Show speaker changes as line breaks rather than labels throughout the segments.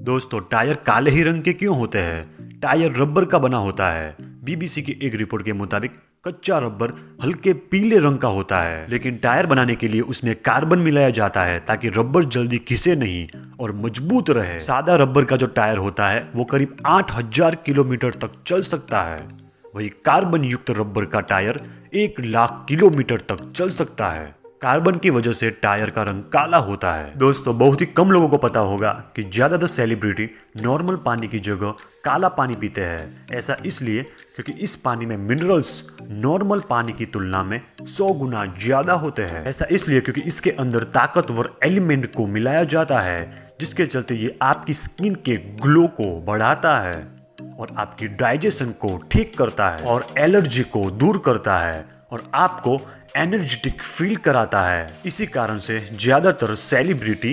दोस्तों, टायर काले ही रंग के क्यों होते हैं? टायर रबर का बना होता है। बीबीसी की एक रिपोर्ट के मुताबिक कच्चा रबर हल्के पीले रंग का होता है, लेकिन टायर बनाने के लिए उसमें कार्बन मिलाया जाता है ताकि रबर जल्दी घिसे नहीं और मजबूत रहे। सादा रबर का जो टायर होता है वो करीब 8000 किलोमीटर तक चल सकता है, वही कार्बन युक्त रबर का टायर 1 लाख किलोमीटर तक चल सकता है। कार्बन की वजह से टायर का रंग काला होता है। दोस्तों, बहुत ही कम लोगों को पता होगा कि ज्यादातर सेलिब्रिटी नॉर्मल पानी की जगह काला पानी पीते हैं। ऐसा इसलिए क्योंकि इस पानी में मिनरल्स नॉर्मल पानी की तुलना में 100 गुना ज्यादा होते हैं। ऐसा इसलिए क्योंकि इसके अंदर ताकतवर एलिमेंट को मिलाया जाता है, जिसके चलते ये आपकी स्किन के ग्लो को बढ़ाता है और आपकी डाइजेशन को ठीक करता है और एलर्जी को दूर करता है और आपको एनर्जेटिक फील कराता है। इसी कारण से ज्यादातर सेलिब्रिटी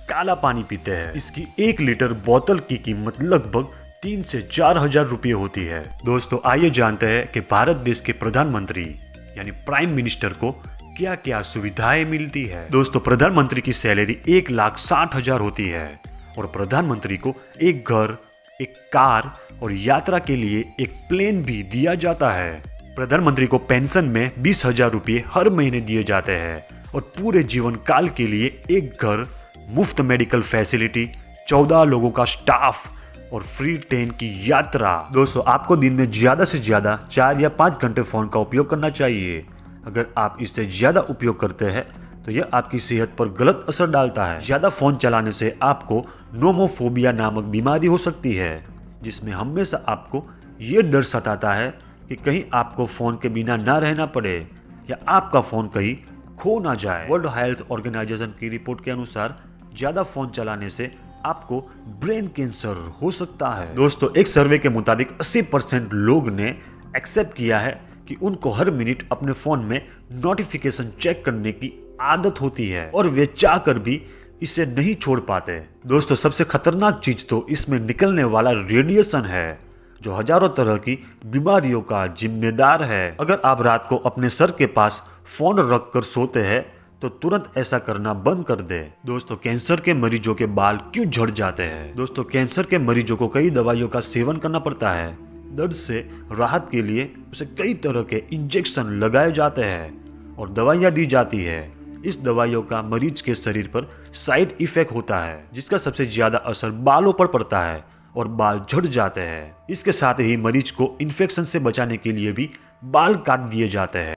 काला पानी पीते हैं। इसकी 1 लीटर बोतल की कीमत लगभग 3 से 4 हजार रुपये होती है। दोस्तों, आइए जानते हैं कि भारत देश के प्रधानमंत्री यानी प्राइम मिनिस्टर को क्या क्या सुविधाएं मिलती है। दोस्तों, प्रधानमंत्री की सैलरी 1,60,000 होती है और प्रधानमंत्री को एक घर, एक कार और यात्रा के लिए एक प्लेन भी दिया जाता है। प्रधानमंत्री को पेंशन में 20,000 रुपये हर महीने दिए जाते हैं और पूरे जीवन काल के लिए एक घर, मुफ्त मेडिकल फैसिलिटी, 14 लोगों का स्टाफ और फ्री ट्रेन की यात्रा। दोस्तों, आपको दिन में ज्यादा से ज्यादा 4 या 5 घंटे फोन का उपयोग करना चाहिए। अगर आप इससे ज्यादा उपयोग करते हैं तो यह आपकी सेहत पर गलत असर डालता है। ज्यादा फोन चलाने से आपको नोमोफोबिया नामक बीमारी हो सकती है, जिसमें हमेशा आपको ये डर सताता है कि कहीं आपको फोन के बिना ना रहना पड़े या आपका फोन कहीं खो ना जाए। वर्ल्ड हेल्थ ऑर्गेनाइजेशन की रिपोर्ट के अनुसार ज्यादा फोन चलाने से आपको ब्रेन कैंसर हो सकता है। दोस्तों, एक सर्वे के मुताबिक 80% लोग ने एक्सेप्ट किया है कि उनको हर मिनट अपने फोन में नोटिफिकेशन चेक करने की आदत होती है और वे चाहकर भी इसे नहीं छोड़ पाते। दोस्तों, सबसे खतरनाक चीज तो इसमें निकलने वाला रेडिएशन है, जो हजारों तरह की बीमारियों का जिम्मेदार है। अगर आप रात को अपने सर के पास फोन रख कर सोते हैं तो तुरंत ऐसा करना बंद कर दे। दोस्तों, कैंसर के मरीजों के बाल क्यों झड़ जाते हैं? दोस्तों, कैंसर के मरीजों को कई दवाइयों का सेवन करना पड़ता है। दर्द से राहत के लिए उसे कई तरह के इंजेक्शन लगाए जाते हैं और दवाइयाँ दी जाती है। इस दवाइयों का मरीज के शरीर पर साइड इफेक्ट होता है, जिसका सबसे ज्यादा असर बालों पर पड़ता है और बाल झड़ जाते हैं। इसके साथ ही मरीज को इन्फेक्शन से बचाने के लिए भी बाल काट दिए जाते हैं।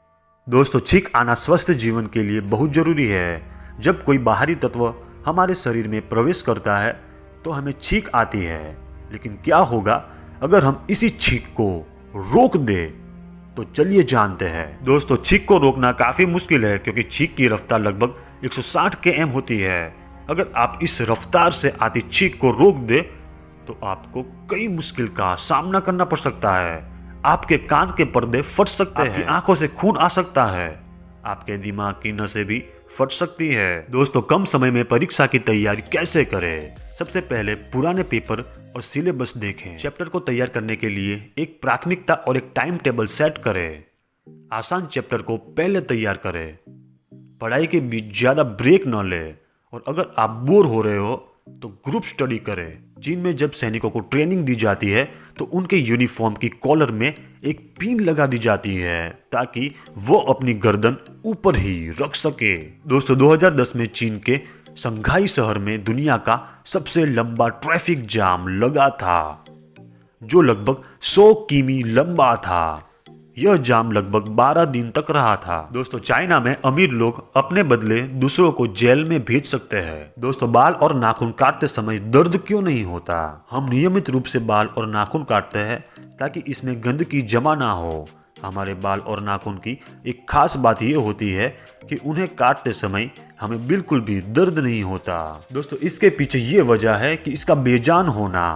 दोस्तों, छींक आना स्वस्थ जीवन के लिए बहुत जरूरी है। जब कोई बाहरी तत्व हमारे शरीर में प्रवेश करता है तो हमें छींक आती है, लेकिन क्या होगा अगर हम इसी छींक को रोक दे? तो चलिए जानते हैं। दोस्तों, छींक को रोकना काफी मुश्किल है क्योंकि छींक की रफ्तार लगभग 160 km होती है। अगर आप इस रफ्तार से आती छींक को रोक दे तो आपको कई मुश्किल का सामना करना पड़ सकता है। आपके कान के पर्दे फट सकते हैं, आपकी आंखों से खून आ सकता है, आपके दिमाग की नसें भी फट सकती है। दोस्तों, कम समय में परीक्षा की तैयारी कैसे करें? सबसे पहले पुराने पेपर और सिलेबस देखें। चैप्टर को तैयार करने के लिए एक प्राथमिकता और एक टाइम टेबल सेट करें। आसान चैप्टर को पहले तैयार करें। पढ़ाई के बीच ज्यादा ब्रेक न लें और अगर आप बोर हो रहे हो तो ग्रुप स्टडी करें। चीन में जब सैनिकों को ट्रेनिंग दी जाती है तो उनके यूनिफॉर्म की कॉलर में एक पिन लगा दी जाती है ताकि वो अपनी गर्दन ऊपर ही रख सके। दोस्तों, 2010 में चीन के शंघाई शहर में दुनिया का सबसे लंबा ट्रैफिक जाम लगा था, जो लगभग 100 किमी लंबा था। यह जाम लगभग 12 दिन तक रहा था। दोस्तों, चाइना में अमीर लोग अपने बदले दूसरों को जेल में भेज सकते हैं। दोस्तों, बाल और नाखून काटते समय दर्द क्यों नहीं होता? हम नियमित रूप से बाल और नाखून काटते हैं ताकि इसमें गंदगी जमा ना हो। हमारे बाल और नाखून की एक खास बात यह होती है कि उन्हें काटते समय हमें बिल्कुल भी दर्द नहीं होता। दोस्तों, इसके पीछे ये वजह है कि इसका बेजान होना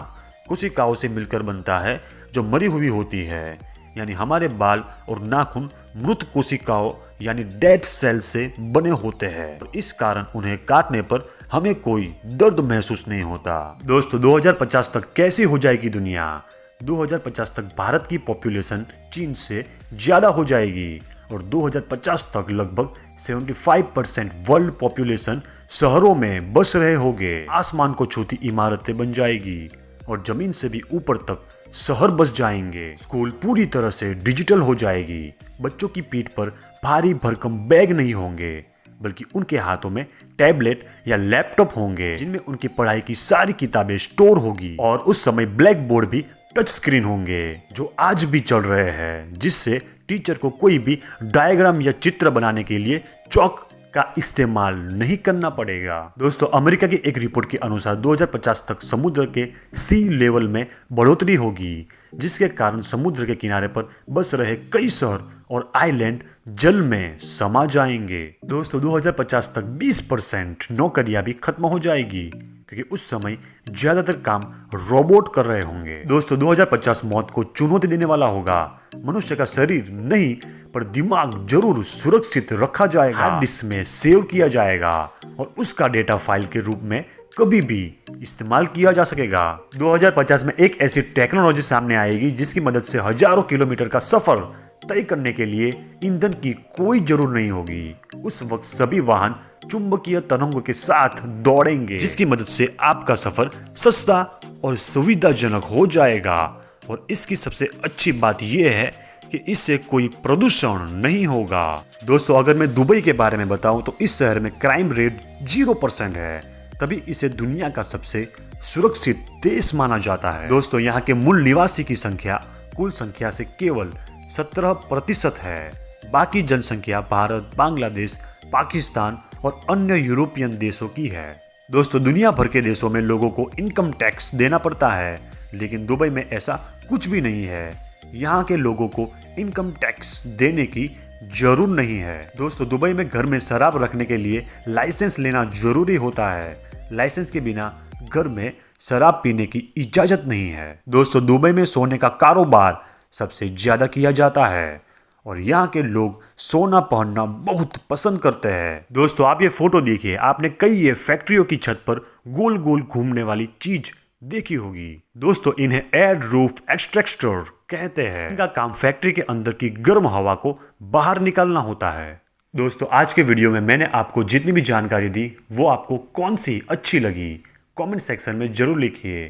कोशिकाओं से मिलकर बनता है जो मरी हुई होती है। यानी हमारे बाल और नाखून मृत कोशिकाओं यानी डेड सेल से बने होते हैं और इस कारण उन्हें काटने पर हमें कोई दर्द महसूस नहीं होता। दोस्तों, 2050 तक कैसी हो जाएगी दुनिया? 2050 तक भारत की पॉपुलेशन चीन से ज्यादा हो जाएगी। और 2050 तक लगभग 75% वर्ल्ड पॉपुलेशन शहरों में बस रहे होंगे। आसमान को छूती इमारतें बन जाएगी और जमीन से भी ऊपर तक शहर बस जाएंगे। स्कूल पूरी तरह से डिजिटल हो जाएगी। बच्चों की पीठ पर भारी भरकम बैग नहीं होंगे, बल्कि उनके हाथों में टैबलेट या लैपटॉप होंगे जिनमें उनकी पढ़ाई की सारी किताबें स्टोर होगी। और उस समय ब्लैक बोर्ड भी टच स्क्रीन होंगे जो आज भी चल रहे हैं, जिससे टीचर को कोई भी डायग्राम या चित्र बनाने के लिए चौक का इस्तेमाल नहीं करना पड़ेगा। दोस्तों, अमेरिका की एक रिपोर्ट के अनुसार 2050 तक समुद्र के सी लेवल में बढ़ोतरी होगी, जिसके कारण समुद्र के किनारे पर बस रहे कई शहर और आइलैंड जल में समा जाएंगे। दोस्तों, 2050 तक 20% नौकरियां भी खत्म हो जाएगी, क्योंकि उस समय ज्यादातर काम रोबोट कर रहे होंगे। दोस्तों, 2050 मौत को चुनौती देने वाला होगा। मनुष्य का शरीर नहीं पर दिमाग जरूर सुरक्षित रखा जाएगा, हार्ड डिस्क में सेव किया जाएगा और उसका डेटा फाइल के रूप में कभी भी इस्तेमाल किया जा सकेगा। 2050 में एक ऐसी टेक्नोलॉजी सामने आएगी जिसकी मदद से हजारों किलोमीटर का सफर तय करने के लिए ईंधन की कोई जरूरत नहीं होगी। उस वक्त सभी वाहन चुंबकीय तरंगों के साथ दौड़ेंगे, जिसकी मदद से आपका सफर सस्ता और सुविधाजनक हो जाएगा। और इसकी सबसे अच्छी बात यह है कि इससे कोई प्रदूषण नहीं होगा। दोस्तों, अगर मैं दुबई के बारे में बताऊं तो इस शहर में क्राइम रेट 0% है, तभी इसे दुनिया का सबसे सुरक्षित देश माना जाता है। दोस्तों, यहाँ के मूल निवासी की संख्या कुल संख्या से केवल 17% है। बाकी जनसंख्या भारत, बांग्लादेश, पाकिस्तान और अन्य यूरोपियन देशों की है। दोस्तों, दुनिया भर के देशों में लोगों को इनकम टैक्स देना पड़ता है, लेकिन दुबई में ऐसा कुछ भी नहीं है। यहाँ के लोगों को इनकम टैक्स देने की जरूर नहीं है। दोस्तों, दुबई में घर में शराब रखने के लिए लाइसेंस लेना जरूरी होता है। लाइसेंस के बिना घर में शराब पीने की इजाजत नहीं है। दोस्तों, दुबई में सोने का कारोबार सबसे ज्यादा किया जाता है और यहाँ के लोग सोना पहनना बहुत पसंद करते हैं। दोस्तों, आप ये फोटो देखिए, आपने कई ये फैक्ट्रियों की छत पर गोल गोल घूमने वाली चीज देखी होगी। दोस्तों, इन्हें एयर रूफ एक्सट्रैक्टर कहते हैं। इनका काम फैक्ट्री के अंदर की गर्म हवा को बाहर निकालना होता है। दोस्तों, आज के वीडियो में मैंने आपको जितनी भी जानकारी दी वो आपको कौन सी अच्छी लगी कमेंट सेक्शन में जरूर लिखिए।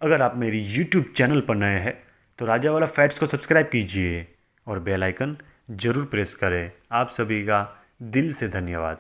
अगर आप मेरी यूट्यूब चैनल पर नए हैं तो राजा वाला फैक्ट्स को सब्सक्राइब कीजिए और बेल आइकन जरूर प्रेस करें। आप सभी का दिल से धन्यवाद।